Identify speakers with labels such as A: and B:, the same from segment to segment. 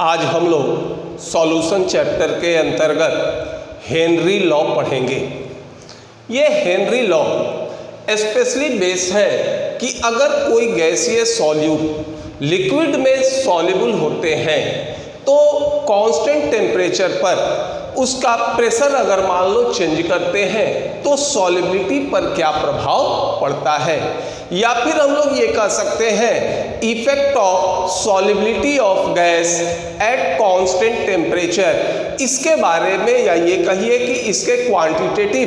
A: आज हम लोग सॉल्यूशन चैप्टर के अंतर्गत हेनरी लॉ पढ़ेंगे। ये हेनरी लॉ स्पेशली बेस है कि अगर कोई गैसीय सॉल्यूट लिक्विड में सॉल्युबल होते हैं तो कांस्टेंट टेम्परेचर पर उसका प्रेशर अगर मान लो चेंज करते हैं तो सॉल्युबिलिटी पर क्या प्रभाव पड़ता है, या फिर हम लोग ये कह सकते हैं effect of solubility of gas at constant temperature. इसके बारे में या ये कहिए कि इसके क्वांटिटेटिव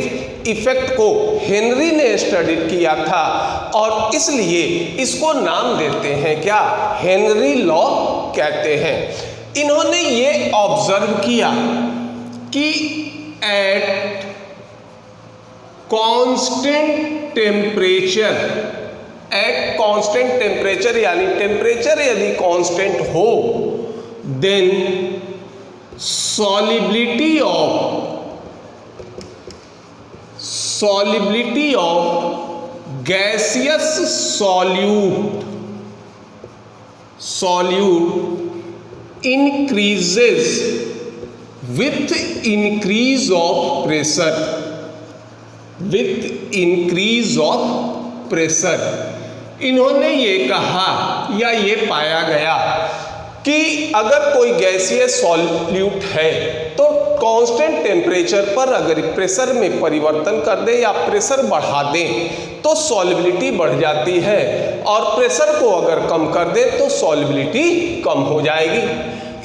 A: इफेक्ट को हेनरी ने स्टडी किया था और इसलिए इसको नाम देते हैं क्या, हेनरी लॉ कहते हैं। इन्होंने ये ऑब्जर्व किया कि एट कांस्टेंट टेम्परेचर यानी टेम्परेचर यदि कांस्टेंट हो then solubility of gaseous solute increases with increase of pressure। इन्होंने ये कहा या ये पाया गया कि अगर कोई गैसीय सॉल्यूट है तो कांस्टेंट टेम्परेचर पर अगर प्रेशर में परिवर्तन कर दे या प्रेशर बढ़ा दें तो सॉल्युबिलिटी बढ़ जाती है, और प्रेशर को अगर कम कर दे तो सॉल्युबिलिटी कम हो जाएगी।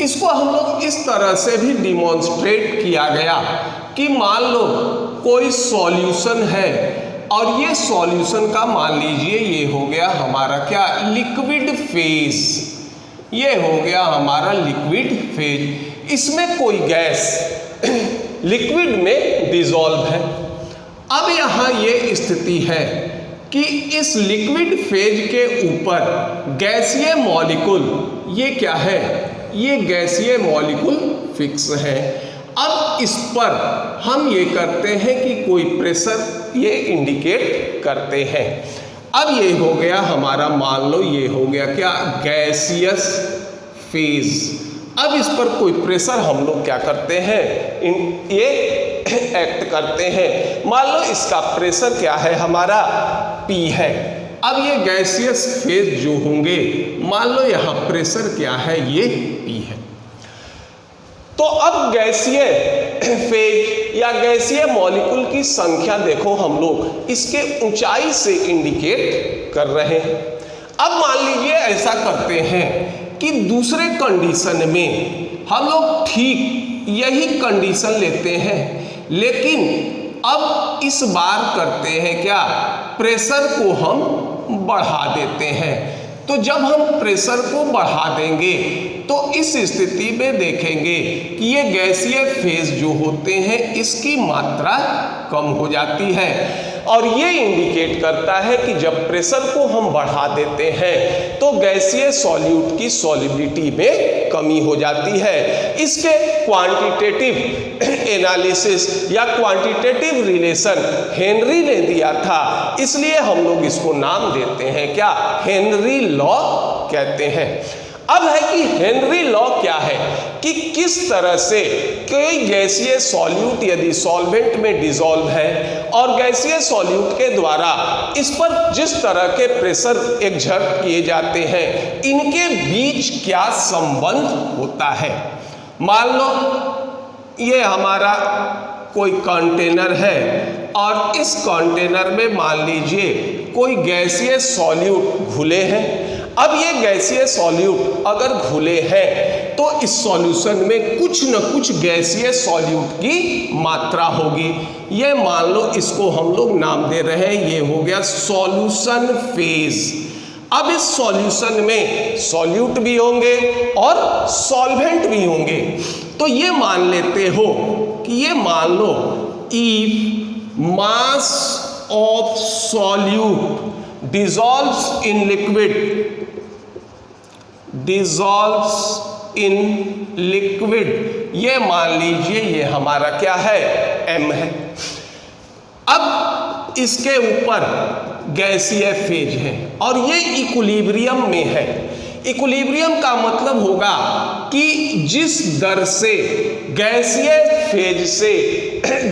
A: इसको हम लोग इस तरह से भी डिमॉन्स्ट्रेट किया गया कि मान लो कोई सॉल्यूशन है और ये सॉल्यूशन का मान लीजिए ये हो गया हमारा क्या, लिक्विड फेज। ये हो गया हमारा लिक्विड फेज। इसमें कोई गैस लिक्विड में डिसॉल्व है। अब यहाँ ये स्थिति है कि इस लिक्विड फेज के ऊपर गैसीय मॉलिक्यूल ये क्या है, ये गैसीय मॉलिक्यूल फिक्स है। अब इस पर हम ये करते हैं कि कोई प्रेशर ये इंडिकेट करते हैं। अब ये हो गया हमारा, मान लो ये हो गया क्या, गैसियस फेज। अब इस पर कोई प्रेशर हम लोग क्या करते हैं, ये एक्ट करते हैं। मान लो इसका प्रेशर क्या है हमारा, P है। अब ये गैसियस फेज जो होंगे, मान लो यहाँ प्रेशर क्या है, ये P है। तो अब गैसीय फेज या गैसीय मॉलिक्यूल की संख्या देखो हम लोग इसके ऊंचाई से इंडिकेट कर रहे हैं। अब मान लीजिए ऐसा करते हैं कि दूसरे कंडीशन में हम लोग ठीक यही कंडीशन लेते हैं, लेकिन अब इस बार करते हैं क्या, प्रेशर को हम बढ़ा देते हैं। तो जब हम प्रेशर को बढ़ा देंगे तो इस स्थिति में देखेंगे कि ये गैसीय फेज जो होते हैं इसकी मात्रा कम हो जाती है, और ये इंडिकेट करता है कि जब प्रेशर को हम बढ़ा देते हैं तो गैसीय सॉल्यूट की सॉल्युबिलिटी में कमी हो जाती है। इसके क्वांटिटेटिव एनालिसिस या क्वांटिटेटिव रिलेशन हेनरी ने दिया था, इसलिए हम लोग इसको नाम देते हैं क्या, हेनरी लॉ कहते हैं। अब है कि हेनरी लॉ क्या है कि किस तरह से कोई गैसीय सॉल्यूट यदि सॉल्वेंट में डिसॉल्व है और गैसीय सॉल्यूट के द्वारा इस पर जिस तरह के प्रेशर एक्सर्ट किए जाते हैं इनके बीच क्या संबंध होता है। मान लो ये हमारा कोई कंटेनर है और इस कंटेनर में मान लीजिए कोई गैसीय सॉल्यूट घुले हैं। अब ये गैसीय सॉल्यूट अगर घुले हैं तो इस सॉल्यूशन में कुछ न कुछ गैसीय सॉल्यूट की मात्रा होगी। ये मान लो इसको हम लोग नाम दे रहे हैं, ये हो गया सॉल्यूशन फेज। अब इस सॉल्यूशन में सॉल्यूट भी होंगे और सॉल्वेंट भी होंगे। तो ये मान लेते हो कि ये मान लो if mass of solute dissolves in liquid, ये मान लीजिए ये हमारा क्या है, M है। अब इसके ऊपर गैसीय फेज है और ये इक्विलिब्रियम में है। इक्विलिब्रियम का मतलब होगा कि जिस दर से गैसीय फेज से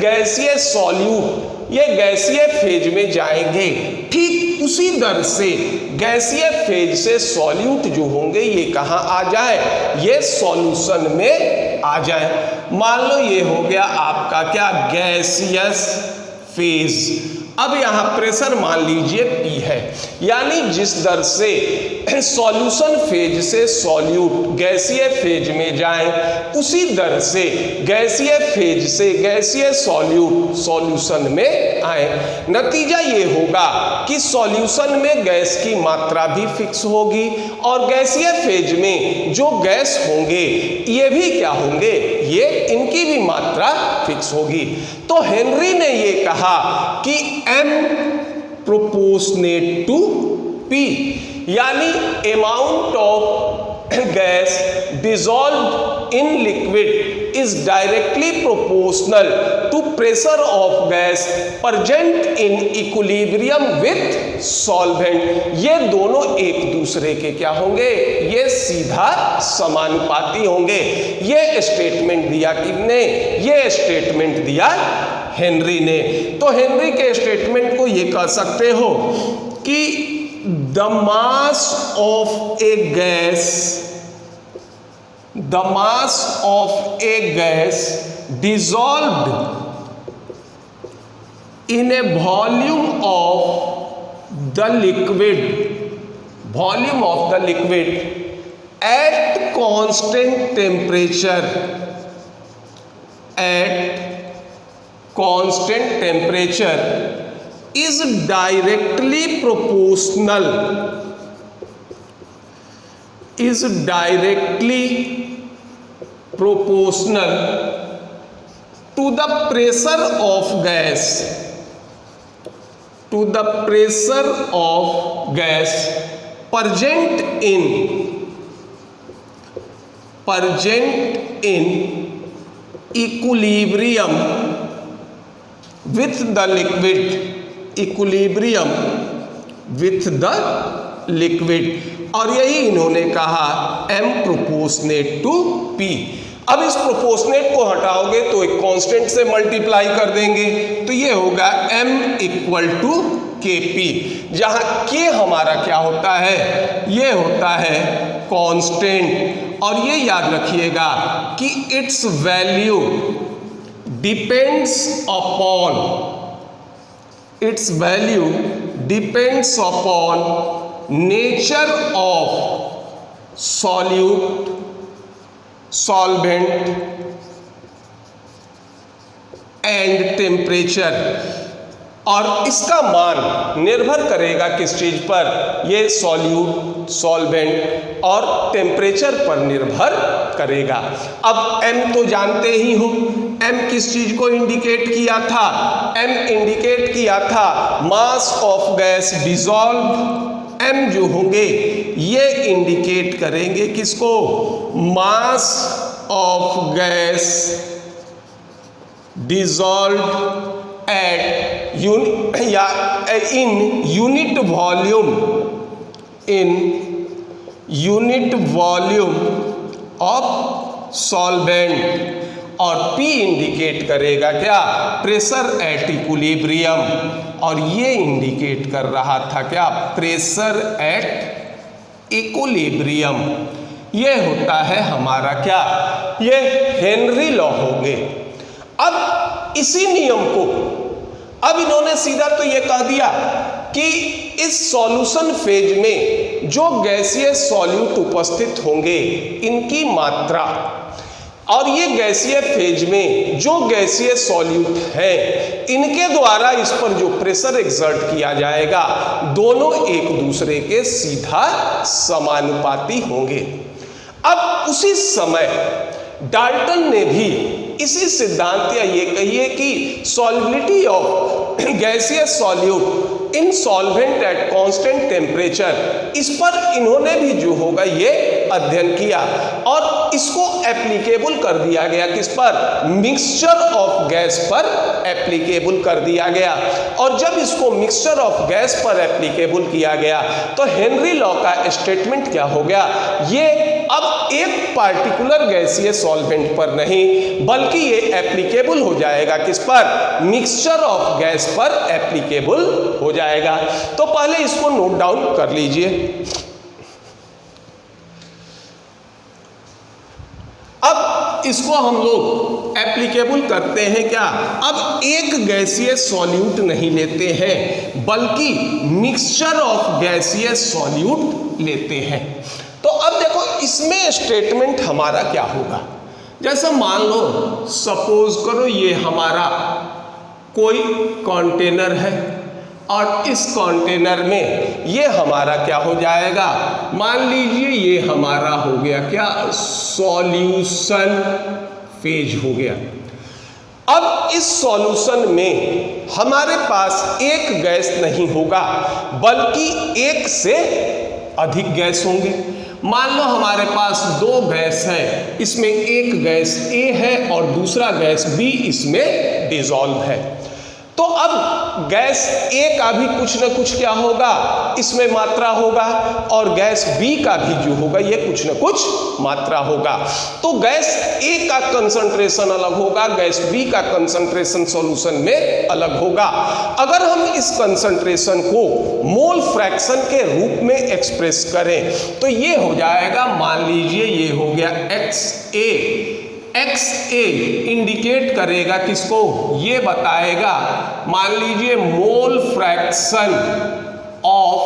A: गैसीय सॉल्यूट ये गैसीय फेज में जाएंगे, ठीक उसी दर से गैसीय फेज से सॉल्यूट जो होंगे ये कहाँ आ जाए, ये सॉल्यूशन में आ जाए। मान लो ये हो गया आपका क्या, गैसियस फेज। अब यहाँ प्रेशर मान लीजिए P है, यानी जिस दर से सॉल्यूशन फेज से सॉल्यूट गैसीय फेज में जाए उसी दर से गैसीय फेज से गैसीय सॉल्यूट सॉल्यूशन में आए। नतीजा ये होगा कि सॉल्यूशन में गैस की मात्रा भी फिक्स होगी और गैसीय फेज में जो गैस होंगे ये भी क्या होंगे, ये इनकी भी मात्रा फिक्स होगी। तो हेनरी ने ये कहा कि M प्रोपोर्शनेट टू P, यानी amount of gas dissolved in liquid is directly proportional to pressure of gas present in equilibrium with solvent. ये दोनों एक दूसरे के क्या होंगे, ये सीधा समानुपाती होंगे। ये स्टेटमेंट दिया किसने, ये स्टेटमेंट दिया हेनरी ने। तो हेनरी के स्टेटमेंट को ये कह सकते हो कि the mass of a gas, the mass of a gas dissolved in a volume of the liquid, volume of the liquid at constant temperature, at constant temperature is directly proportional, is directly proportional to the pressure of gas, to the pressure of gas present in equilibrium with the liquid, equilibrium with the liquid। और यही इन्होंने कहा M proportionate to P। अब इस proportionate को हटाओगे तो एक constant से मल्टीप्लाई कर देंगे, तो ये होगा M इक्वल टू Kp, जहां K हमारा क्या होता है, ये होता है कांस्टेंट। और ये याद रखिएगा कि it's value depends upon, its value depends upon nature of solute, solvent and temperature। और इसका मान निर्भर करेगा किस चीज पर, ये सॉल्यूट, सॉल्वेंट और टेम्परेचर पर निर्भर करेगा। अब M तो जानते ही हो, M किस चीज को इंडिकेट किया था, M इंडिकेट किया था mass of gas dissolve. M जो होंगे ये इंडिकेट करेंगे किसको, mass of gas dissolve at in unit volume, in unit volume of solvent। और P इंडिकेट करेगा क्या, प्रेशर एट इक्विलिब्रियम, और ये इंडिकेट कर रहा था क्या, प्रेशर एट इक्विलिब्रियम। ये होता है हमारा क्या, ये हेनरी लॉ होंगे। अब इसी नियम को अब इन्होंने सीधा तो ये कह दिया कि इस सॉल्यूशन फेज में जो गैसीय सॉल्यूट उपस्थित होंगे इनकी मात्रा, और ये गैसीय फेज में जो गैसीय सॉल्यूट है इनके द्वारा इस पर जो प्रेशर एक्सर्ट किया जाएगा दोनों एक दूसरे के सीधा समानुपाती होंगे। अब उसी समय डाल्टन ने भी इसी सिद्धांत या ये कहिए कि solubility of gaseous solute in solvent eight constant temperature, इस पर इन्होंने भी जो होगा ये अध्ययन किया और इसको एप्लीकेबल कर दिया गया किस पर, मिक्सचर ऑफ गैस पर एप्लीकेबल कर दिया गया। और जब इसको मिक्सचर ऑफ गैस पर एप्लीकेबल किया गया तो हेनरी लॉ का स्टेटमेंट क्या हो गया, ये अब एक पार्टिकुलर गैसीय सॉल्वेंट पर नहीं बल्कि ये एप्लीकेबल हो जाएगा किस पर, मिक्सचर ऑफ गैस पर एप्लीकेबल हो जाएगा। तो पहले इसको नोट डाउन कर लीजिए। अब इसको हम लोग एप्लीकेबल करते हैं क्या, अब एक गैसीय सॉल्यूट नहीं लेते हैं बल्कि मिक्सचर ऑफ गैसीय सॉल्यूट लेते हैं। तो अब देखो इसमें स्टेटमेंट हमारा क्या होगा, जैसे मान लो सपोज करो ये हमारा कोई कंटेनर है और इस कंटेनर में ये हमारा क्या हो जाएगा, मान लीजिए ये हमारा हो गया क्या, सॉल्यूशन फेज हो गया। अब इस सॉल्यूशन में हमारे पास एक गैस नहीं होगा बल्कि एक से अधिक गैस होंगे। मान लो हमारे पास दो गैस है, इसमें एक गैस A है और दूसरा गैस B इसमें डिसॉल्व है। तो अब गैस A का भी कुछ न कुछ क्या होगा, इसमें मात्रा होगा और गैस B का भी जो होगा ये कुछ न कुछ मात्रा होगा। तो गैस A का कंसंट्रेशन अलग होगा, गैस B का कंसंट्रेशन सॉल्यूशन में अलग होगा। अगर हम इस कंसंट्रेशन को मोल फ्रैक्शन के रूप में एक्सप्रेस करें तो ये हो जाएगा, मान लीजिए ये हो गया XA। XA इंडिकेट करेगा किसको, ये बताएगा मान लीजिए मोल fraction of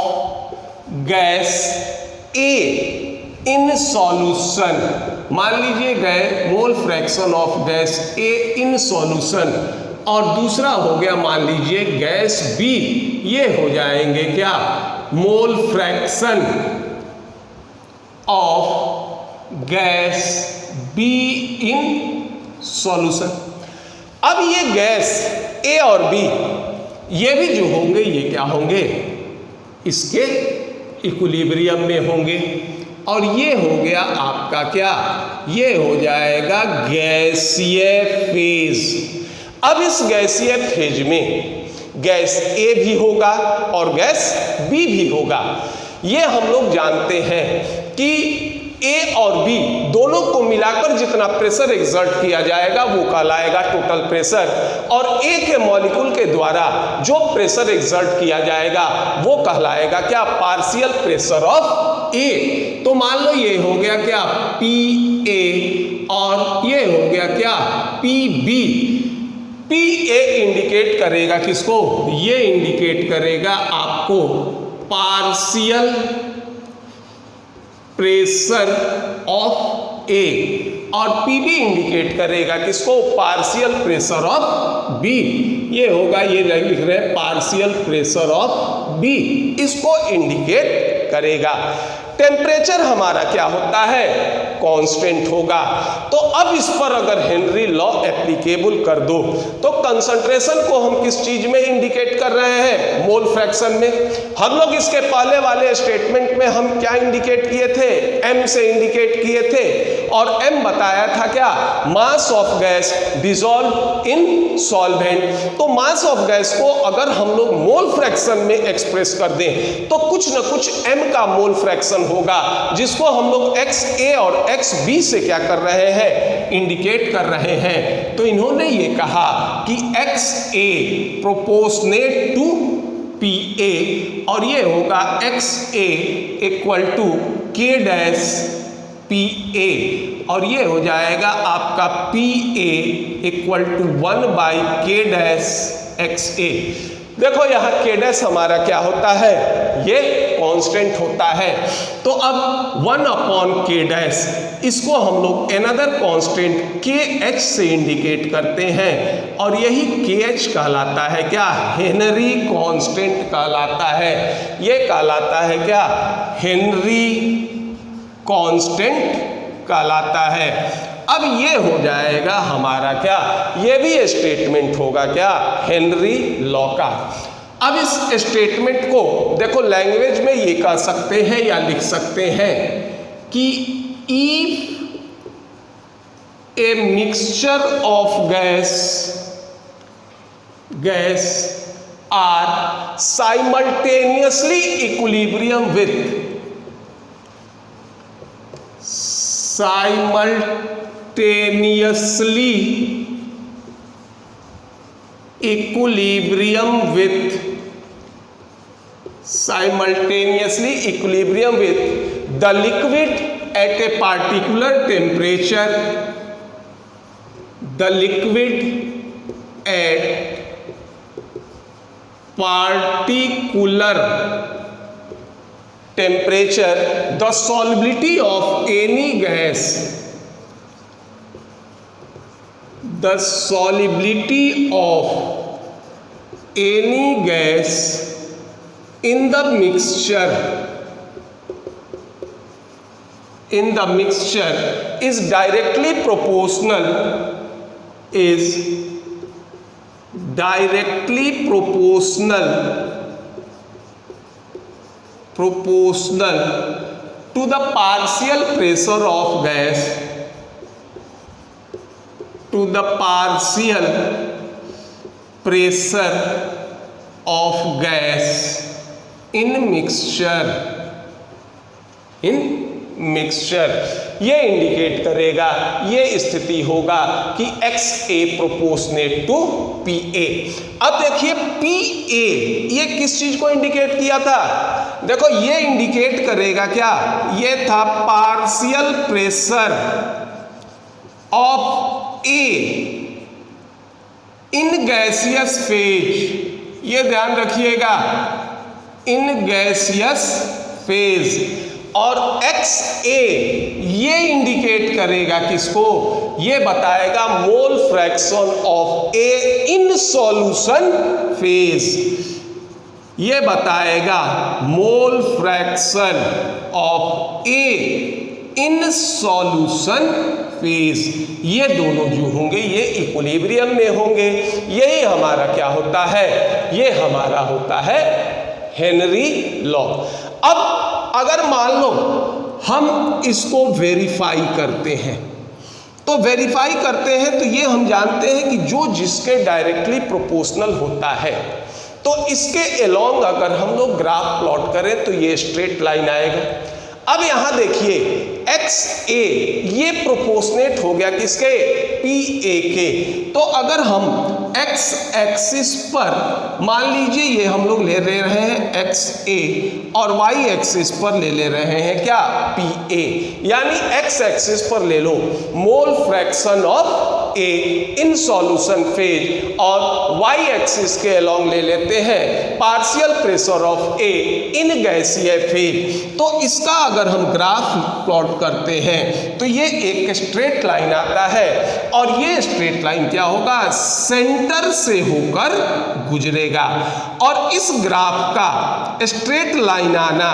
A: gas A in solution, मान लीजिए गए मोल fraction of gas A in solution, और दूसरा हो गया मान लीजिए गैस B, ये हो जाएंगे क्या, मोल fraction of gas B in solution. अब ये गैस A और B ये भी जो होंगे ये क्या होंगे, इसके इक्विलिब्रियम में होंगे। और ये हो गया आपका क्या, ये हो जाएगा गैसीय फेज। अब इस गैसीय फेज में गैस A भी होगा और गैस B भी होगा। ये हम लोग जानते हैं कि A और B दोनों को मिलाकर जितना प्रेशर एक्सर्ट किया जाएगा वो कहलाएगा टोटल प्रेशर, और A के मॉलिक्यूल के द्वारा जो प्रेशर एक्सर्ट किया जाएगा वो कहलाएगा क्या, पार्शियल प्रेशर ऑफ A। तो मान लो ये हो गया क्या PA और ये हो गया क्या PB। PA इंडिकेट करेगा किसको, ये इंडिकेट करेगा आपको पार्शियल प्रेशर ऑफ A, और PB इंडिकेट करेगा किसको, पार्शियल प्रेशर ऑफ B। ये होगा, ये लिख रहे हैं पार्शियल प्रेशर ऑफ B, इसको इंडिकेट करेगा। टेम्परेचर हमारा क्या होता है, कांस्टेंट होगा। तो अब इस पर अगर हेनरी लॉ एप्लीकेबल कर दो तो कंसंट्रेशन को हम किस चीज में इंडिकेट कर रहे हैं, मोल फ्रैक्शन में। हम लोग इसके पहले वाले स्टेटमेंट में हम क्या इंडिकेट किए थे, M से इंडिकेट किए थे, और M बताया था क्या, मास of gas dissolve in solvent. तो मास ऑफ गैस को अगर हम लोग मोल फ्रैक्शन में एक्सप्रेस कर दें तो कुछ न कुछ M का मोल फ्रैक्शन होगा, जिसको हम लोग XA और XB से क्या कर रहे हैं, इंडिकेट कर रहे हैं। तो इन्होंने ये कहा कि XA प्रोपोर्शनेट टू PA, और ये होगा XA equal to K dash PA, और ये हो जाएगा आपका PA equal to 1/K dash XA। देखो यहाँ K डैश हमारा क्या होता है, ये कांस्टेंट होता है। तो अब 1/K डैश इसको हम लोग अनदर कांस्टेंट KH से इंडिकेट करते हैं, और यही KH कहलाता है क्या, हेनरी कांस्टेंट कहलाता है। ये कहलाता है क्या, हेनरी कांस्टेंट कहलाता है। अब ये हो जाएगा हमारा क्या, ये भी स्टेटमेंट होगा क्या, हेनरी लॉ का। अब इस स्टेटमेंट को देखो लैंग्वेज में ये कह सकते हैं या लिख सकते हैं कि if a mixture of gas are simultaneously equilibrium with simultaneously equilibrium with the liquid at a particular temperature, the liquid at particular temperature, the solubility of any gas, the solubility of any gas in the mixture is directly proportional to the partial pressure of gas, in mixture. ये indicate करेगा, ये स्थिति होगा कि XA proportionate to PA। अब देखिए PA ये किस चीज को इंडिकेट किया था? देखो ये इंडिकेट करेगा क्या, ये था partial pressure of A in gaseous phase. ये ध्यान रखिएगा, इन गैसियस फेज। और XA ये इंडिकेट करेगा किसको? ये बताएगा मोल fraction of A in solution phase. ये बताएगा मोल fraction of A in solution phase. ये दोनों जो होंगे ये इक्विलिब्रियम में होंगे। यही हमारा क्या होता है? ये हमारा होता है हेनरी लॉ। अब अगर मान लो हम इसको वेरीफाई करते हैं, तो वेरीफाई करते हैं तो ये हम जानते हैं कि जो जिसके डायरेक्टली प्रोपोर्शनल होता है, तो इसके अलोंग अगर हम लोग ग्राफ प्लॉट करें तो ये स्ट्रेट लाइन आएगा। अब यहां देखिए XA ये प्रोपोर्शनेट हो गया किसके? PA के। तो अगर हम X एक्सिस पर मान लीजिए ये हम लोग ले रहे हैं XA और Y एक्सिस पर ले रहे हैं क्या? PA। यानी X एक्सिस पर ले लो mole fraction of A in solution phase और Y एक्सिस के अलोंग ले लेते हैं partial pressure of A in गैसीय फेज। तो इसका अगर हम ग्राफ प्लॉट करते हैं तो ये एक स्ट्रेट लाइन आता है और ये स्ट्रेट लाइन क्या होगा? सेंटर से होकर गुजरेगा। और इस ग्राफ का स्ट्रेट लाइन आना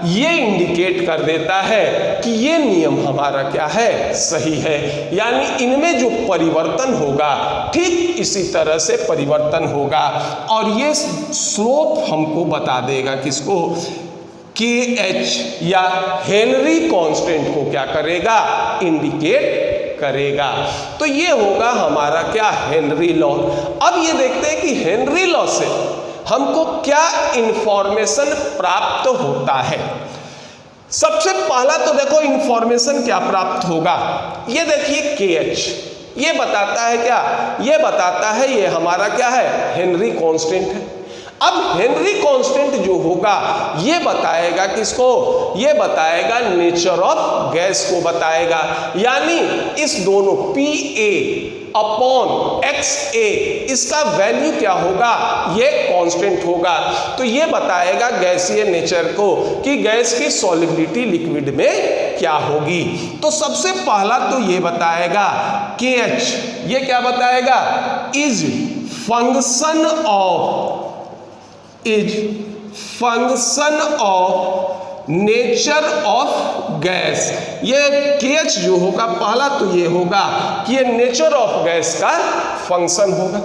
A: ये इंडिकेट कर देता है कि ये नियम हमारा क्या है? सही है। यानी इनमें जो परिवर्तन होगा ठीक इसी तरह से परिवर्तन होगा और ये स्लोप हमको बता देगा किसको? KH या हेनरी कांस्टेंट को क्या करेगा? इंडिकेट करेगा। तो ये होगा हमारा क्या? Henry law. अब ये देखते हैं कि हेनरी लॉ से हमको क्या इंफॉर्मेशन प्राप्त होता है। सबसे पहला तो देखो इंफॉर्मेशन क्या प्राप्त होगा, ये देखिए KH ये बताता है क्या? ये बताता है ये हमारा क्या है? हेनरी कांस्टेंट है। अब हेनरी कांस्टेंट जो होगा ये बताएगा किसको? ये बताएगा नेचर ऑफ गैस को बताएगा। यानी इस दोनों PA अपॉन XA इसका वैल्यू क्या होगा? ये कांस्टेंट होगा। तो ये बताएगा गैसीय नेचर को कि गैस की सॉल्युबिलिटी लिक्विड में क्या होगी। तो सबसे पहला तो ये बताएगा KH ये क्या बताएगा? Is function of nature of gas. ये KH जो होगा पहला तो ये होगा कि ये नेचर ऑफ गैस का फंक्शन होगा।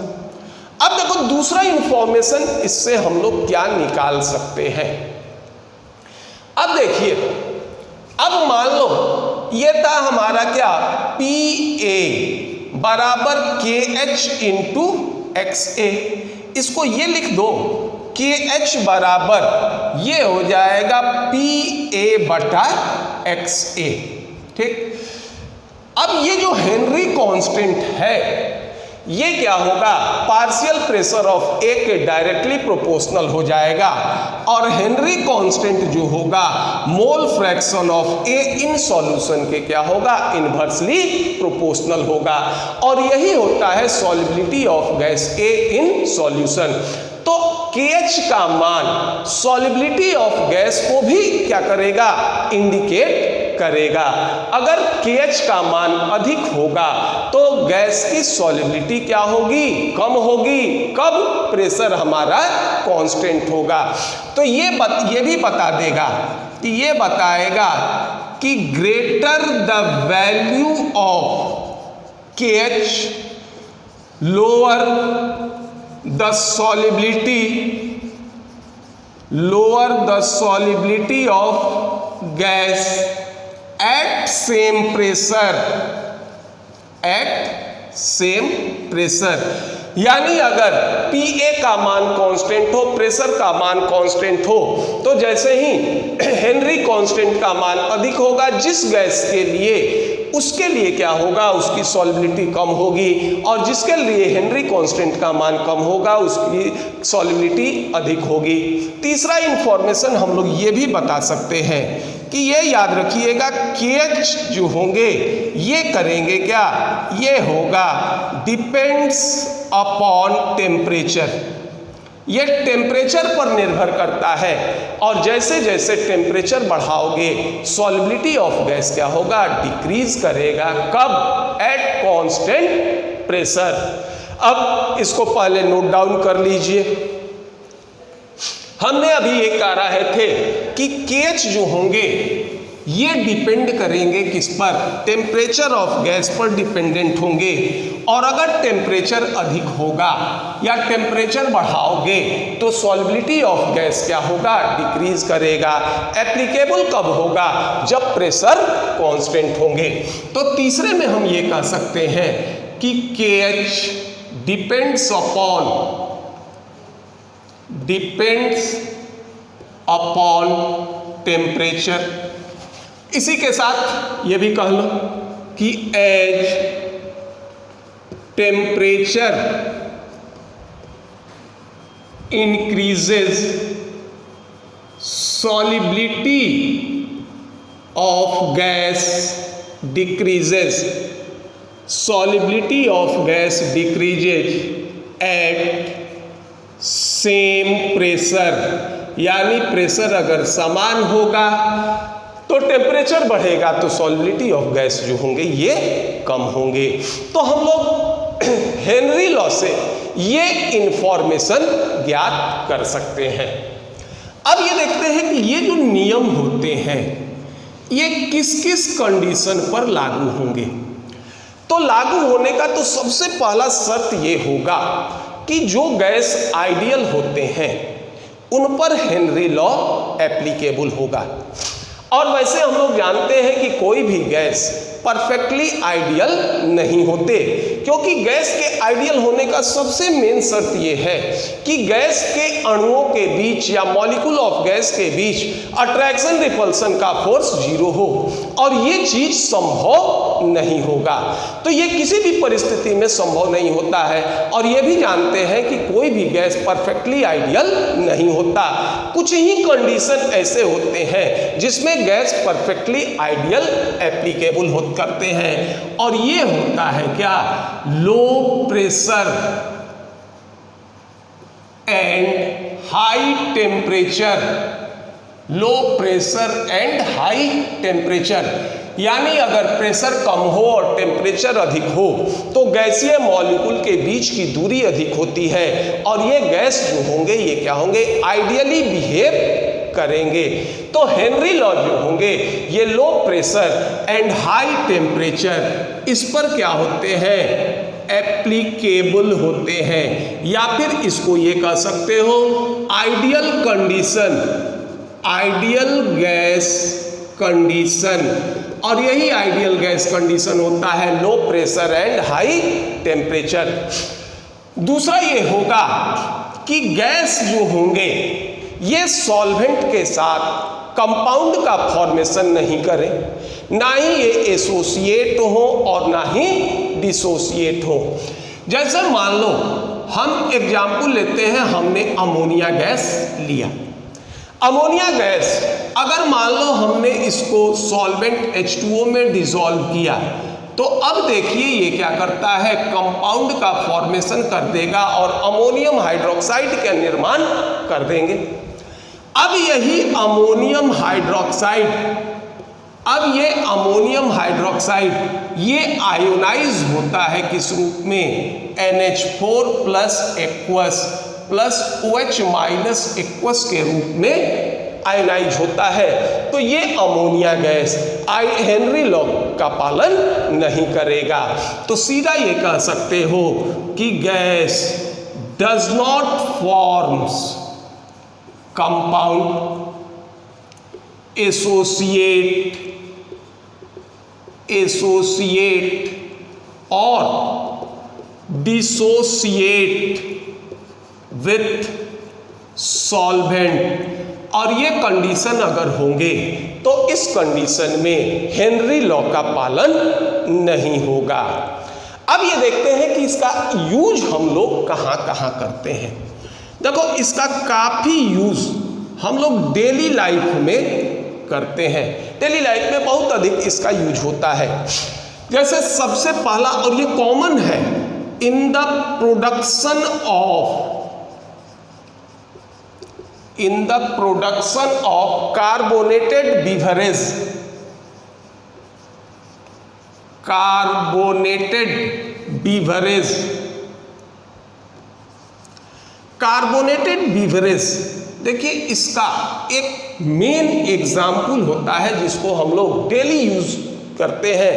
A: अब देखो दूसरा इंफॉर्मेशन इससे हम लोग क्या निकाल सकते हैं। अब देखिए अब मान लो ये था हमारा क्या, PA बराबर KH इंटू XA। इसको ये लिख दो, KH बराबर ये हो जाएगा PA बटा XA। ठीक, अब ये जो हेनरी कांस्टेंट है ये क्या होगा, पार्शियल प्रेशर ऑफ ए के डायरेक्टली प्रोपोर्शनल हो जाएगा, और हेनरी कांस्टेंट जो होगा मोल fraction of A in solution के क्या होगा, इनवर्सली प्रोपोर्शनल होगा। और यही होता है solubility of gas A in solution. तो KH का मान सॉल्युबिलिटी ऑफ गैस को भी क्या करेगा, इंडिकेट करेगा। अगर KH का मान अधिक होगा तो गैस की सॉल्युबिलिटी क्या होगी, कम होगी। कब, प्रेशर हमारा कांस्टेंट होगा। तो ये भी बता देगा कि ये बताएगा कि greater the value of KH lower the solubility of gas at same pressure। यानी अगर PA का मान कांस्टेंट हो, प्रेशर का मान कांस्टेंट हो, तो जैसे ही हेनरी कांस्टेंट का मान अधिक होगा जिस गैस के लिए, उसके लिए क्या होगा, उसकी सॉल्युबिलिटी कम होगी, और जिसके लिए हेनरी कांस्टेंट का मान कम होगा उसकी सॉल्युबिलिटी अधिक होगी। तीसरा इंफॉर्मेशन हम लोग ये भी बता सकते हैं कि ये याद रखिएगा KH जो होंगे ये करेंगे क्या, ये होगा डिपेंड्स अपॉन टेम्परेचर। ये टेम्परेचर पर निर्भर करता है, और जैसे जैसे टेम्परेचर बढ़ाओगे सॉल्युबिलिटी ऑफ गैस क्या होगा, डिक्रीज करेगा। कब, एट कांस्टेंट प्रेशर। अब इसको पहले नोट डाउन कर लीजिए। हमने अभी ये कह रहे थे कि KH जो होंगे ये डिपेंड करेंगे किस पर, टेम्परेचर ऑफ गैस पर डिपेंडेंट होंगे। और अगर टेम्परेचर अधिक होगा या टेम्परेचर बढ़ाओगे तो सॉल्युबिलिटी ऑफ गैस क्या होगा, डिक्रीज करेगा। एप्लीकेबल कब होगा, जब प्रेशर कांस्टेंट होंगे। तो तीसरे में हम ये कह सकते हैं कि KH डिपेंड्स अपॉन टेम्परेचर। इसी के साथ ये भी कह लो कि as temperature increases solubility of gas decreases, solubility of gas decreases at same pressure. यानी प्रेशर अगर समान होगा तो टेम्परेचर बढ़ेगा तो सॉल्युबिलिटी ऑफ गैस जो होंगे ये कम होंगे। तो हम लोग हेनरी लॉ से ये इंफॉर्मेशन ज्ञात कर सकते हैं। अब ये देखते हैं कि ये जो नियम होते हैं ये किस किस कंडीशन पर लागू होंगे। तो लागू होने का तो सबसे पहला शर्त ये होगा कि जो गैस आइडियल होते हैं उन पर हेनरी लॉ एप्लीकेबल होगा। और वैसे हम लोग जानते हैं कि कोई भी गैस परफेक्टली आइडियल नहीं होते, क्योंकि गैस के आइडियल होने का सबसे मेन शर्त ये है कि गैस के अणुओं के बीच या मॉलिक्यूल ऑफ गैस के बीच अट्रैक्शन रिपल्सन का फोर्स 0 हो, और ये चीज संभव नहीं होगा। तो ये किसी भी परिस्थिति में संभव नहीं होता है। और ये भी जानते हैं कि कोई भी गैस परफेक्टली आइडियल नहीं होता। कुछ ही कंडीशन ऐसे होते हैं जिसमें गैस परफेक्टली आइडियल एप्लीकेबल करते हैं, और ये होता है क्या, low pressure and high temperature. Low pressure and high temperature यानी अगर प्रेशर कम हो और टेम्परेचर अधिक हो तो गैसीय मॉलिक्यूल के बीच की दूरी अधिक होती है, और ये गैस जो होंगे ये क्या होंगे, आइडियली बिहेव करेंगे। तो हेनरी लॉ जो होंगे ये low pressure and high temperature इस पर क्या होते हैं, एप्लीकेबल होते हैं। या फिर इसको ये कह सकते हो ideal condition, ideal gas condition, और यही आइडियल गैस कंडीशन होता है, low pressure and high temperature. दूसरा ये होगा कि गैस जो होंगे ये सॉल्वेंट के साथ कंपाउंड का फॉर्मेशन नहीं करें, ना ही ये एसोसिएट हो और ना ही डिसोसिएट हो। जैसे मान लो हम एग्जाम्पल लेते हैं, हमने अमोनिया गैस लिया। अमोनिया गैस अगर मान लो हमने इसको सॉल्वेंट H2O में डिसॉल्व किया, तो अब देखिए ये क्या करता है, कंपाउंड का फॉर्मेशन कर देगा और अमोनियम हाइड्रोक्साइड का निर्माण कर देंगे। अब यही अमोनियम हाइड्रोक्साइड, अब ये अमोनियम हाइड्रोक्साइड ये आयोनाइज होता है किस रूप में, NH4 plus aqueous plus OH minus aqueous के रूप में आयोनाइज होता है। तो ये अमोनिया गैस हेनरी लॉ का पालन नहीं करेगा। तो सीधा ये कह सकते हो कि gas does not forms compound, associate और डिसोसिएट विथ सॉल्वेंट। और ये कंडीशन अगर होंगे तो इस कंडीशन में हेनरी लॉ का पालन नहीं होगा। अब ये देखते हैं कि इसका यूज हम लोग कहाँ कहाँ करते हैं। देखो इसका काफ़ी यूज हम लोग डेली लाइफ में करते हैं, डेली लाइफ में बहुत अधिक इसका यूज होता है। जैसे सबसे पहला, और ये कॉमन है, in the production of carbonated beverage, carbonated beverage देखिए इसका एक मेन एग्जाम्पल होता है जिसको हम लोग डेली यूज करते हैं,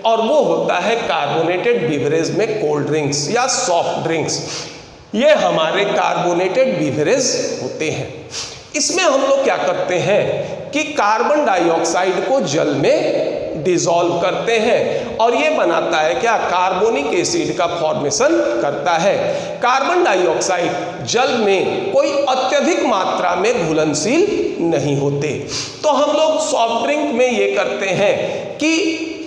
A: और वो होता है कार्बोनेटेड बीवरेज में कोल्ड ड्रिंक्स या सॉफ्ट ड्रिंक्स। ये हमारे कार्बोनेटेड बीवरेज होते हैं। इसमें हम लोग क्या करते हैं कि कार्बन डाइऑक्साइड को जल में डिसॉल्व करते हैं और ये बनाता है क्या, कार्बोनिक एसिड का फॉर्मेशन करता है। कार्बन डाइऑक्साइड जल में कोई अत्यधिक मात्रा में घुलनशील नहीं होते, तो हम लोग सॉफ्ट ड्रिंक में ये करते हैं कि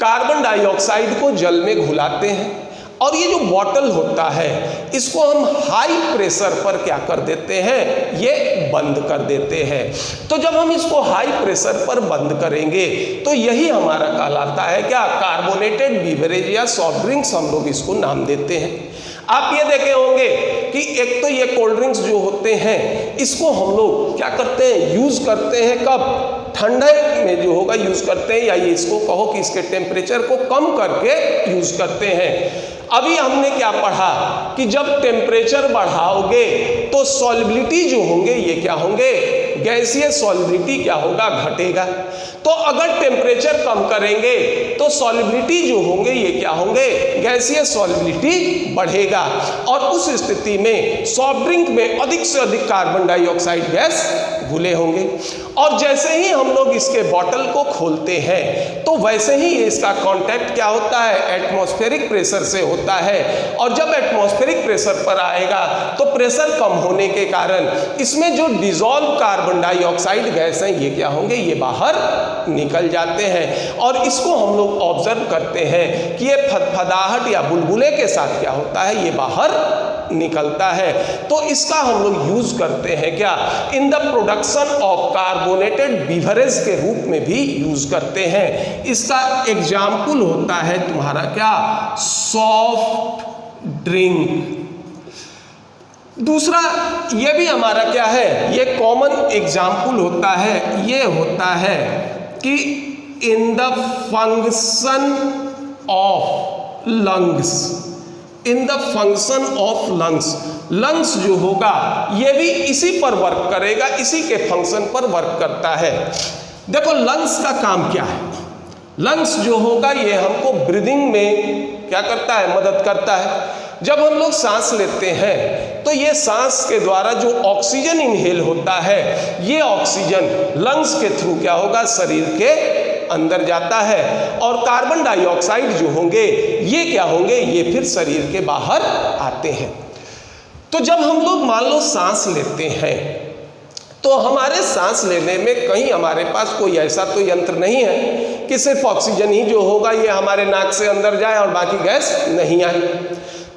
A: कार्बन डाइऑक्साइड को जल में घुलाते हैं, और ये जो बॉटल होता है इसको हम हाई प्रेशर पर क्या कर देते हैं, ये बंद कर देते हैं। तो जब हम इसको हाई प्रेशर पर बंद करेंगे तो यही हमारा कहलाता है क्या, कार्बोनेटेड बीवरेज या सॉफ्ट ड्रिंक्स हम लोग इसको नाम देते हैं। आप ये देखे होंगे कि एक तो ये कोल्ड ड्रिंक्स जो होते हैं इसको हम लोग क्या करते हैं, यूज करते हैं कब, ठंडे में जो होगा यूज करते हैं, या ये इसको कहो कि इसके टेम्परेचर को कम करके यूज करते हैं। अभी हमने क्या पढ़ा कि जब टेम्परेचर बढ़ाओगे तो सॉल्युबिलिटी जो होंगे ये क्या होंगे, गैसीय सॉल्युबिलिटी क्या होगा, घटेगा। तो अगर टेम्परेचर कम करेंगे तो सॉल्युबिलिटी जो होंगे ये क्या होंगे, गैसीय सॉल्युबिलिटी बढ़ेगा, और उस स्थिति में सॉफ्ट ड्रिंक में अधिक से अधिक कार्बन डाइऑक्साइड गैस घुले होंगे। और जैसे ही हम लोग इसके बॉटल को खोलते हैं तो वैसे ही इसका कांटेक्ट क्या होता है, एटमॉस्फेरिक प्रेशर से होता है, और जब एटमॉस्फेरिक प्रेशर पर आएगा तो प्रेशर कम होने के कारण इसमें जो डिसॉल्व कार्बन डाइऑक्साइड गैस हैं ये क्या होंगे, ये बाहर निकल जाते हैं। और इसको हम लोग ऑब्जर्व करते हैं कि ये फदफदाहट या बुलबुले के साथ क्या होता है, ये बाहर निकलता है। तो इसका हम लोग यूज करते हैं क्या, in the production of carbonated beverage के रूप में भी यूज करते हैं। इसका एग्जाम्पल होता है तुम्हारा क्या, सॉफ्ट ड्रिंक। दूसरा ये भी हमारा क्या है, ये कॉमन एग्जाम्पल होता है, ये होता है कि in the function of lungs, in the function of lungs, lungs जो होगा ये भी इसी पर वर्क करेगा, इसी के फंक्शन पर वर्क करता है। देखो लंग्स का काम क्या है, लंग्स जो होगा ये हमको ब्रीदिंग में क्या करता है, मदद करता है। जब हम लोग सांस लेते हैं तो ये सांस के द्वारा जो ऑक्सीजन इनहेल होता है, ये ऑक्सीजन लंग्स के थ्रू क्या होगा, शरीर के अंदर जाता है, और कार्बन डाइऑक्साइड जो होंगे ये क्या होंगे, ये फिर शरीर के बाहर आते हैं। तो जब हम लोग मान लो सांस लेते हैं तो हमारे सांस लेने में कहीं हमारे पास कोई ऐसा तो यंत्र नहीं है कि सिर्फ ऑक्सीजन ही जो होगा ये हमारे नाक से अंदर जाए और बाकी गैस नहीं आए।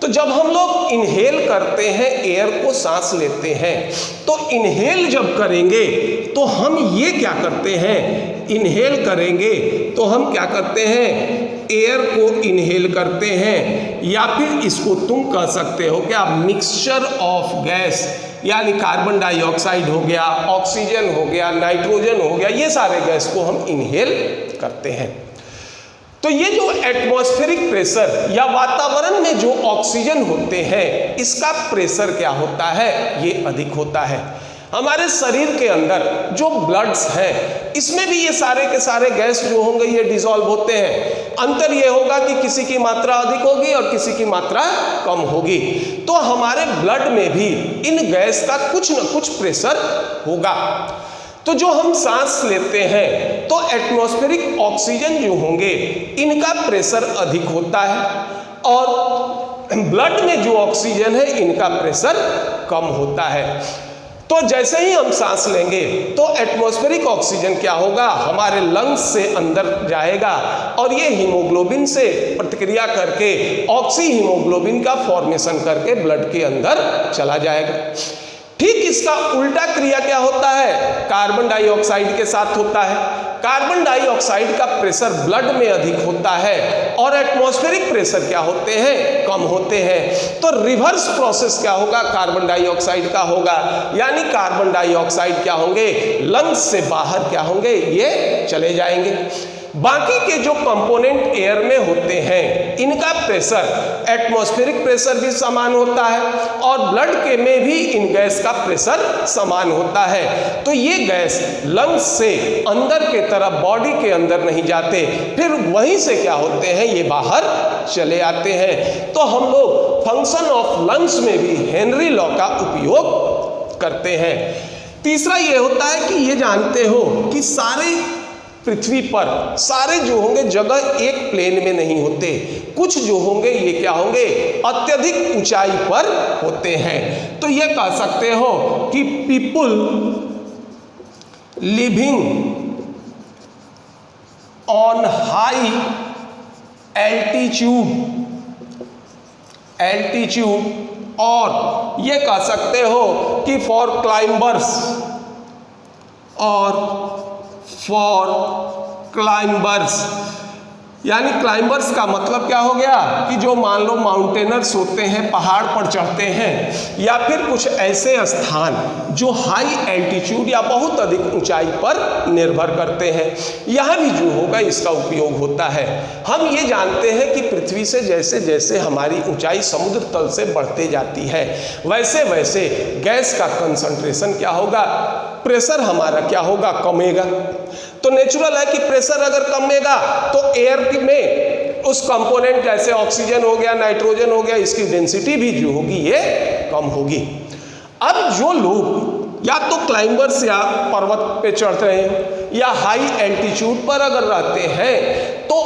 A: तो जब हम लोग इनहेल करते हैं, एयर को सांस लेते हैं, तो इनहेल जब करेंगे तो हम ये क्या करते हैं, इनहेल करेंगे तो हम क्या करते हैं, एयर को इनहेल करते हैं, या फिर इसको तुम कह सकते हो क्या, मिक्सचर ऑफ गैस, यानी कार्बन डाइऑक्साइड हो गया, ऑक्सीजन हो गया, नाइट्रोजन हो गया, ये सारे गैस को हम इनहेल करते हैं। तो ये जो एटमॉस्फेरिक प्रेशर या वातावरण में जो ऑक्सीजन होते हैं, इसका प्रेशर क्या होता है, ये अधिक होता है। हमारे शरीर के अंदर जो ब्लड्स हैं, इसमें भी ये सारे के सारे गैस जो होंगे ये डिसॉल्व होते हैं। अंतर ये होगा कि किसी की मात्रा अधिक होगी और किसी की मात्रा कम होगी। तो हमारे ब्लड में भी इन गैस का कुछ न कुछ प्रेशर होगा। तो जो हम सांस लेते हैं तो एटमॉस्फेरिक ऑक्सीजन जो होंगे इनका प्रेशर अधिक होता है, और ब्लड में जो ऑक्सीजन है इनका प्रेशर कम होता है। तो जैसे ही हम सांस लेंगे तो एटमॉस्फेरिक ऑक्सीजन क्या होगा, हमारे लंग्स से अंदर जाएगा, और ये हीमोग्लोबिन से प्रतिक्रिया करके ऑक्सी हीमोग्लोबिन का फॉर्मेशन करके ब्लड के अंदर चला जाएगा। ठीक इसका उल्टा क्रिया क्या होता है, कार्बन डाइऑक्साइड के साथ होता है। कार्बन डाइऑक्साइड का प्रेशर ब्लड में अधिक होता है और एटमॉस्फेरिक प्रेशर क्या होते हैं, कम होते हैं। तो रिवर्स प्रोसेस क्या होगा, कार्बन डाइऑक्साइड का होगा, यानी कार्बन डाइऑक्साइड क्या होंगे, लंग्स से बाहर क्या होंगे, ये चले जाएंगे। बाकी के जो कंपोनेंट एयर में होते हैं इनका प्रेशर, एटमॉस्फेरिक प्रेशर भी समान होता है और ब्लड के में भी इन गैस का प्रेशर समान होता है। तो ये गैस लंग्स से अंदर के तरफ बॉडी के अंदर नहीं जाते, फिर वहीं से क्या होते हैं, ये बाहर चले आते हैं। तो हम लोग फंक्शन ऑफ लंग्स में भी हेनरी लॉ का उपयोग करते हैं। तीसरा ये होता है कि ये जानते हो कि सारे पृथ्वी पर सारे जो होंगे जगह एक प्लेन में नहीं होते, कुछ जो होंगे ये क्या होंगे, अत्यधिक ऊंचाई पर होते हैं। तो ये कह सकते हो कि people living on high altitude, और ये कह सकते हो कि फॉर क्लाइंबर्स यानी क्लाइंबर्स का मतलब क्या हो गया कि जो मान लो माउंटेनर्स होते हैं, पहाड़ पर चढ़ते हैं, या फिर कुछ ऐसे स्थान जो हाई एल्टीट्यूड या बहुत अधिक ऊंचाई पर निर्भर करते हैं, यहाँ भी जो होगा इसका उपयोग होता है। हम ये जानते हैं कि पृथ्वी से जैसे जैसे हमारी ऊंचाई समुद्र तल से बढ़ते जाती है, वैसे वैसे गैस का कंसंट्रेशन क्या होगा, प्रेशर हमारा क्या होगा, कमेगा। तो नेचुरल है कि प्रेशर अगर कमेगा तो एयर में उस कंपोनेंट जैसे ऑक्सीजन हो गया, नाइट्रोजन हो गया, इसकी डेंसिटी भी जो होगी ये कम होगी। अब जो लोग या तो क्लाइंबर्स या पर्वत पे चढ़ रहे हैं या हाई एल्टीट्यूड पर अगर रहते हैं तो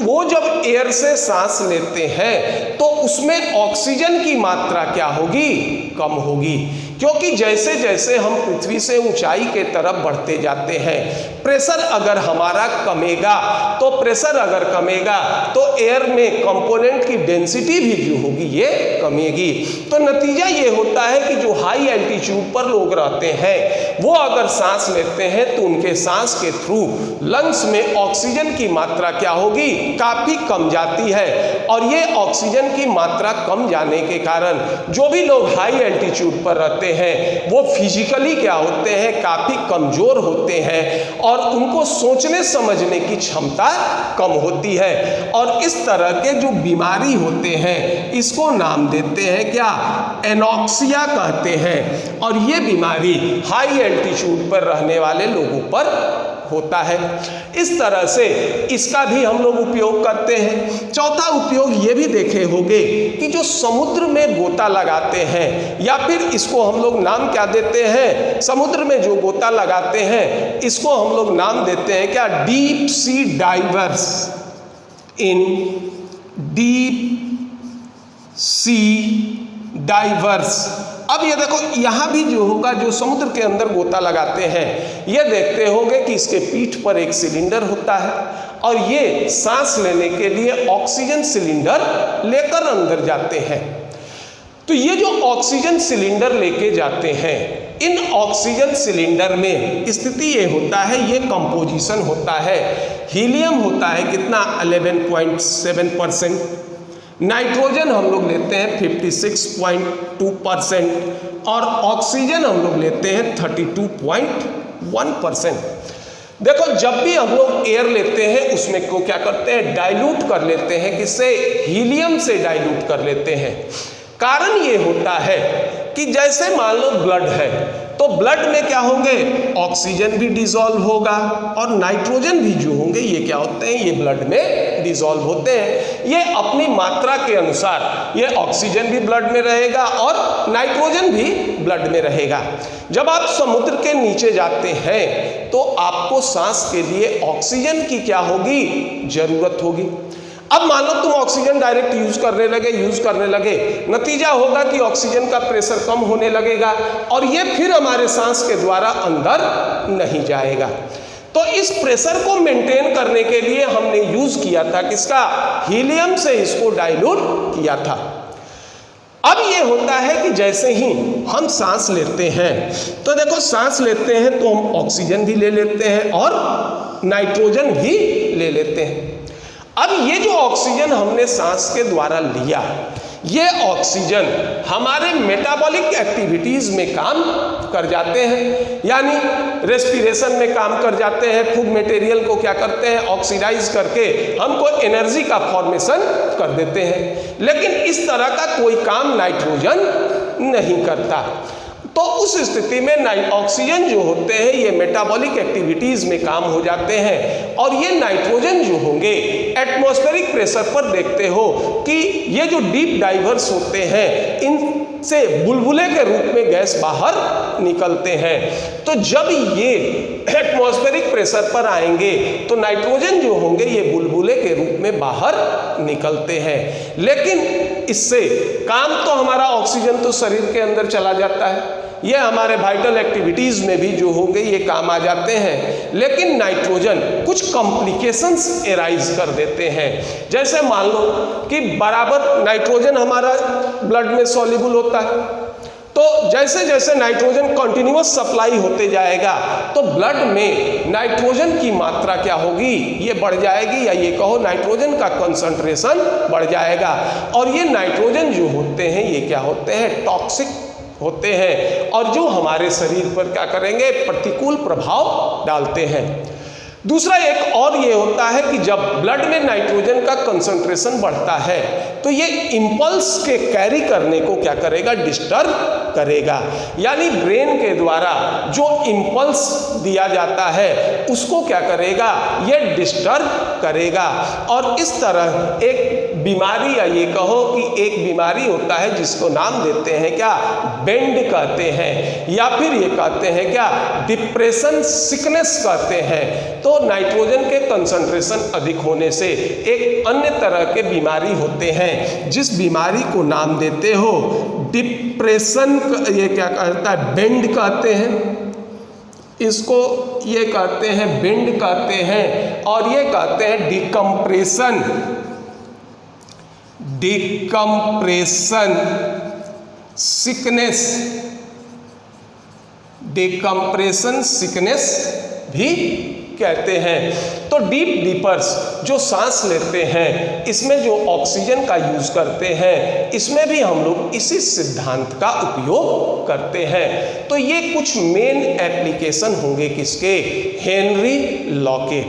A: वो जब एयर से सांस लेते हैं तो उसमें ऑक्सीजन की मात्रा क्या होगी, कम होगी, क्योंकि जैसे जैसे हम पृथ्वी से ऊंचाई के तरफ बढ़ते जाते हैं, प्रेशर अगर हमारा कमेगा, तो प्रेशर अगर कमेगा तो एयर में कंपोनेंट की डेंसिटी भी जो होगी ये कमेगी। तो नतीजा ये होता है कि जो हाई एल्टीट्यूड पर लोग रहते हैं वो अगर सांस लेते हैं तो उनके सांस के थ्रू लंग्स में ऑक्सीजन की मात्रा क्या होगी, काफी कम जाती है, और ये ऑक्सीजन की मात्रा कम जाने के कारण जो भी लोग हाई एल्टीट्यूड पर रहते हैं वो फिजिकली क्या होते हैं, काफी कमजोर होते हैं और उनको सोचने समझने की क्षमता कम होती है, और इस तरह के जो बीमारी होते हैं इसको नाम देते हैं क्या, एनॉक्सिया कहते हैं। और ये बीमारी हाई एल्टीट्यूड पर रहने वाले लोगों पर होता है। इस तरह से इसका भी हम लोग उपयोग करते हैं। चौथा उपयोग ये भी देखे होंगे कि जो समुद्र में गोता लगाते हैं, या फिर इसको हम लोग नाम क्या देते हैं, समुद्र में जो गोता लगाते हैं इसको हम लोग नाम देते हैं क्या, डीप सी डाइवर्स। इन डीप सी डाइवर्स। अब ये देखो यहाँ भी जो होगा, जो समुद्र के अंदर गोता लगाते हैं, ये देखते होंगे कि इसके पीठ पर एक सिलेंडर होता है और ये सांस लेने के लिए ऑक्सीजन सिलेंडर लेकर अंदर जाते हैं। तो ये जो ऑक्सीजन सिलेंडर लेके जाते हैं, इन ऑक्सीजन सिलेंडर में स्थिति ये होता है, ये कंपोजिशन होता है, हीलियम होता है कितना, 11.7%, नाइट्रोजन हम लोग लेते हैं 56.2% और ऑक्सीजन हम लोग लेते हैं 32.1%। देखो जब भी हम लोग एयर लेते हैं उसमें को क्या करते हैं, डाइल्यूट कर लेते हैं, किससे, हीलियम से डाइल्यूट कर लेते हैं। कारण ये होता है कि जैसे मान लो ब्लड है, तो ब्लड में क्या होंगे, ऑक्सीजन भी डिसॉल्व होगा और नाइट्रोजन भी जो होंगे ये क्या होते हैं, ये ब्लड में डिसॉल्व होते हैं। ये अपनी मात्रा के अनुसार ये ऑक्सीजन भी ब्लड में रहेगा और नाइट्रोजन भी ब्लड में रहेगा। जब आप समुद्र के नीचे जाते हैं तो आपको सांस के लिए ऑक्सीजन की क्या होगी, जरूरत होगी। अब मान लो तुम ऑक्सीजन डायरेक्ट यूज करने लगे, नतीजा होगा कि ऑक्सीजन का प्रेशर कम होने लगेगा और ये फिर हमारे सांस के द्वारा अंदर नहीं जाएगा। तो इस प्रेशर को मेंटेन करने के लिए हमने यूज किया था किसका, हीलियम से इसको डाइल्यूट किया था। अब ये होता है कि जैसे ही हम सांस लेते हैं, तो देखो सांस लेते हैं तो हम ऑक्सीजन भी ले लेते हैं और नाइट्रोजन भी ले लेते हैं। अब ये जो ऑक्सीजन हमने सांस के द्वारा लिया, ये ऑक्सीजन हमारे मेटाबॉलिक एक्टिविटीज में काम कर जाते हैं, यानी रेस्पिरेशन में काम कर जाते हैं। फूड मटेरियल को क्या करते हैं, ऑक्सीडाइज करके हमको एनर्जी का फॉर्मेशन कर देते हैं। लेकिन इस तरह का कोई काम नाइट्रोजन नहीं करता। तो उस स्थिति में ऑक्सीजन जो होते हैं ये मेटाबॉलिक एक्टिविटीज में काम हो जाते हैं और ये नाइट्रोजन जो होंगे एटमॉस्फेरिक प्रेशर पर देखते हो कि ये जो डीप डाइवर्स होते हैं इनसे बुलबुले के रूप में गैस बाहर निकलते हैं। तो जब ये एटमॉस्फेरिक प्रेशर पर आएंगे तो नाइट्रोजन जो होंगे ये बुलबुले के रूप में बाहर निकलते हैं। लेकिन इससे काम तो हमारा ऑक्सीजन तो शरीर के अंदर चला जाता है, ये हमारे वाइटल एक्टिविटीज में भी जो होंगे ये काम आ जाते हैं। लेकिन नाइट्रोजन कुछ कॉम्प्लिकेशंस एराइज कर देते हैं। जैसे मान लो कि बराबर नाइट्रोजन हमारा ब्लड में सॉल्युबल होता है, तो जैसे जैसे नाइट्रोजन कंटिन्यूअस सप्लाई होते जाएगा तो ब्लड में नाइट्रोजन की मात्रा क्या होगी, ये बढ़ जाएगी, या ये कहो नाइट्रोजन का कंसंट्रेशन बढ़ जाएगा। और ये नाइट्रोजन जो होते हैं ये क्या होते हैं, टॉक्सिक होते हैं और जो हमारे शरीर पर क्या करेंगे, प्रतिकूल प्रभाव डालते हैं। दूसरा एक और ये होता है कि जब ब्लड में नाइट्रोजन का कंसंट्रेशन बढ़ता है तो ये इंपल्स के कैरी करने को क्या करेगा, डिस्टर्ब करेगा। यानी ब्रेन के द्वारा जो इंपल्स दिया जाता है उसको क्या करेगा, ये डिस्टर्ब करेगा। और इस तरह एक बीमारी, या ये कहो कि एक बीमारी होता है जिसको नाम देते हैं क्या, बेंड कहते हैं, या फिर ये कहते हैं क्या, डिप्रेशन सिकनेस कहते हैं। तो नाइट्रोजन के कंसंट्रेशन अधिक होने से एक अन्य तरह के बीमारी होते हैं जिस बीमारी को नाम देते हो डिप्रेशन, ये क्या कहता है, बेंड कहते हैं, इसको ये कहते हैं बेंड कहते हैं, और ये कहते हैं डिकम्प्रेशन सिकनेस, डिकम्प्रेशन सिकनेस भी कहते हैं। तो डीप डीपर्स जो सांस लेते हैं इसमें जो ऑक्सीजन का यूज करते हैं, इसमें भी हम लोग इसी सिद्धांत का उपयोग करते हैं। तो ये कुछ मेन एप्लीकेशन होंगे किसके, हेनरी लॉ के।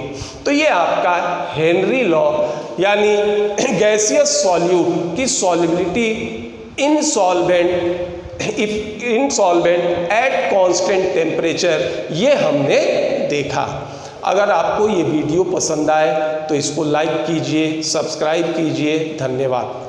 A: तो ये आपका हेनरी लॉ यानी गैसियस सॉल्यूट की सॉल्युबिलिटी इन सॉल्वेंट एट कांस्टेंट टेम्परेचर, ये हमने देखा। अगर आपको ये वीडियो पसंद आए तो इसको लाइक कीजिए, सब्सक्राइब कीजिए। धन्यवाद।